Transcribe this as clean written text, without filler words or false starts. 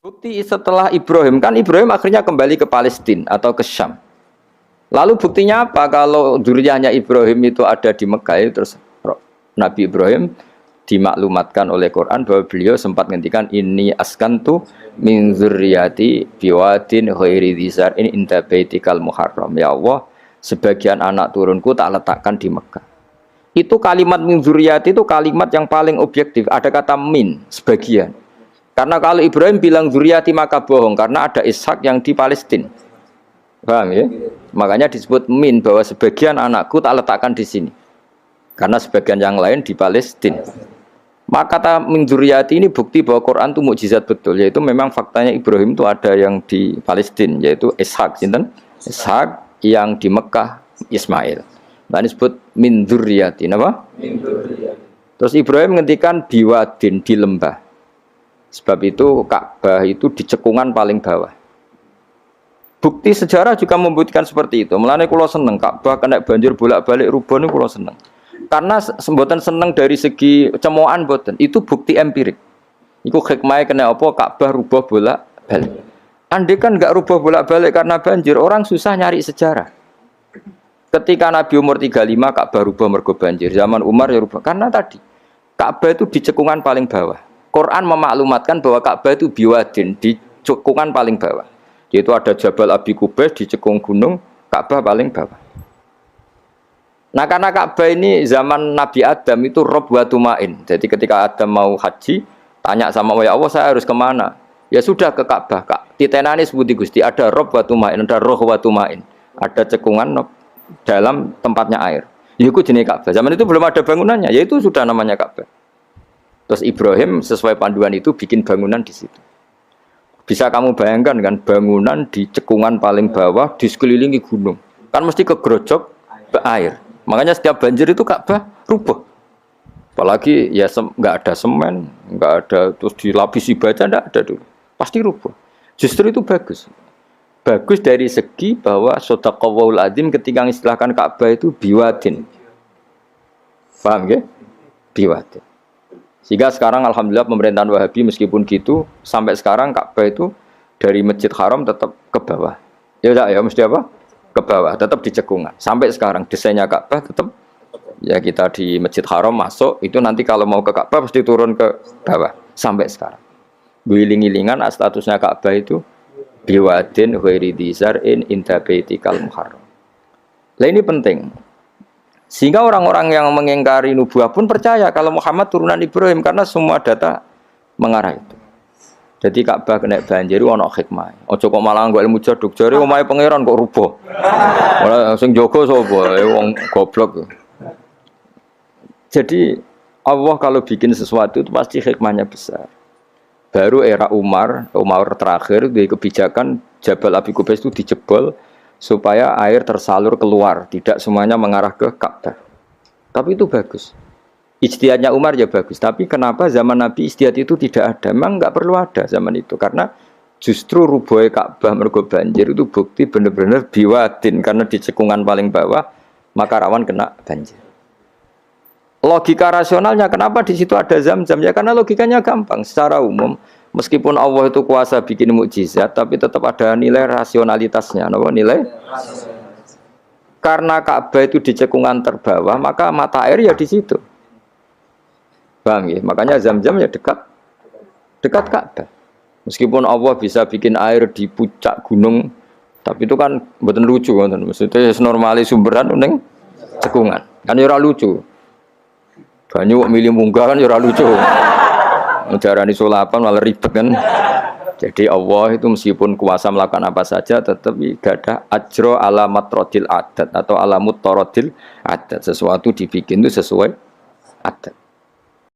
Bukti setelah Ibrahim, kan Ibrahim akhirnya kembali ke Palestina atau ke Syam. Lalu buktinya apa kalau dzurriyyahnya Ibrahim itu ada di Mekah, terus Nabi Ibrahim dimaklumatkan oleh Quran bahwa beliau sempat ngendikan ini askantu min dzurriyyati biwadin ghairi dzar in inda baitikal muharram. Ya Allah, sebagian anak turunku tak letakkan di Mekah. Itu kalimat min dzurriyyati itu kalimat yang paling objektif. Ada kata min, sebagian. Karena kalau Ibrahim bilang dzurriyyati maka bohong karena ada Ishak yang di Palestina. Paham ya? Makanya disebut min bahwa sebagian anakku tak letakkan di sini. Karena sebagian yang lain di Palestina. Maka kata min dzurriyyati ini bukti bahwa Quran itu mukjizat betul, yaitu memang faktanya Ibrahim itu ada yang di Palestina, yaitu Ishak, sinten? Ishak yang di Mekah Ismail. Nah, disebut min dzurriyyati, apa? Min dzurriyyati. Terus Ibrahim ngendikan biwadin di lembah. Sebab itu Ka'bah itu di cekungan paling bawah. Bukti sejarah juga membuktikan seperti itu. Mulane kula seneng Ka'bah kena banjir bolak-balik rubuh niku kula seneng. Karena mboten seneng dari segi cemoan mboten. Itu bukti empirik. Iku hikmahe kena apa Ka'bah rubah bolak-balik. Andai kan enggak rubah bolak-balik karena banjir, orang susah nyari sejarah. Ketika Nabi umur 35 Ka'bah rubah mergo banjir. Zaman Umar ya rubah karena tadi Ka'bah itu di cekungan paling bawah. Quran memaklumatkan bahwa Ka'bah itu biwadin di cekungan paling bawah. Yaitu ada Jabal Abi Qubais di cekung gunung, Ka'bah paling bawah. Nah, karena Ka'bah ini zaman Nabi Adam itu rob wa tumain. Jadi ketika Adam mau haji, tanya sama ya Allah saya harus kemana? Ya sudah ke Ka'bah. Titenane sebuti Gusti ada rob wa tumain, ada roh wa tumain. Ada cekungan dalam tempatnya air. Itu jenis Ka'bah. Zaman itu belum ada bangunannya, yaitu sudah namanya Ka'bah. Terus Ibrahim sesuai panduan itu bikin bangunan di situ. Bisa kamu bayangkan kan bangunan di cekungan paling bawah di sekelilingi gunung. Kan mesti kegerojok air. Makanya setiap banjir itu Ka'bah rubuh. Apalagi ya nggak ada semen, nggak ada terus dilapisi baja, nggak ada dulu. Pasti rubuh. Justru itu bagus. Bagus dari segi bahwa shadaqallahul adzim ketika mengistilahkan Ka'bah itu biwadin. Paham ya? Biwadin. Sehingga sekarang alhamdulillah pemerintahan Wahabi meskipun gitu sampai sekarang Ka'bah itu dari Masjid Haram tetap ke bawah. Ya enggak ya mesti apa? Ke bawah, tetap di cekungan. Sampai sekarang desainnya Ka'bah tetap ya kita di Masjid Haram masuk itu nanti kalau mau ke Ka'bah pasti turun ke bawah sampai sekarang. Guling-gilingan statusnya Ka'bah itu biwadin ghairi dzar in inda baitikal muharram. Lah ini penting. Sehingga orang-orang yang mengingkari nubuah pun percaya kalau Muhammad turunan Ibrahim karena semua data mengarah itu. Jadi Ka'bah kena banjir ana hikmah. Aja kok malah nggo ilmu jaduk jare omahe pangeran kok rubuh. Ora sing jaga sapa? Wong goblok. Jadi Allah kalau bikin sesuatu itu pasti hikmahnya besar. Baru era Umar terakhir di kebijakan Jabal Abi Qubais itu dijebol supaya air tersalur keluar, tidak semuanya mengarah ke Ka'bah. Tapi itu bagus. Ijtihadnya Umar ya bagus. Tapi kenapa zaman Nabi ijtihad itu tidak ada? Memang nggak perlu ada zaman itu. Karena justru rubuhnya Ka'bah mergo banjir itu bukti benar-benar biwadin. Karena di cekungan paling bawah, maka rawan kena banjir. Logika rasionalnya kenapa di situ ada zam-zam? Ya karena logikanya gampang. Secara umum, meskipun Allah itu kuasa bikin mukjizat, tapi tetap ada nilai rasionalitasnya. Apa nilai? Karena Ka'bah itu di cekungan terbawah, maka mata air ya di situ. Paham ya? Makanya zam-zam ya dekat Ka'bah. Meskipun Allah bisa bikin air di puncak gunung, tapi itu kan betul lucu kan? Maksudnya normali sumberan ning cekungan. Kan ya ora lucu. Banyu milih munggah kan ya ora lucu. Menjarani sulapan malah ribet kan. Jadi Allah itu meskipun kuasa melakukan apa saja tetap ada ajro ala matrodil adat atau ala mutarodil adat. Sesuatu dibikin itu sesuai adat.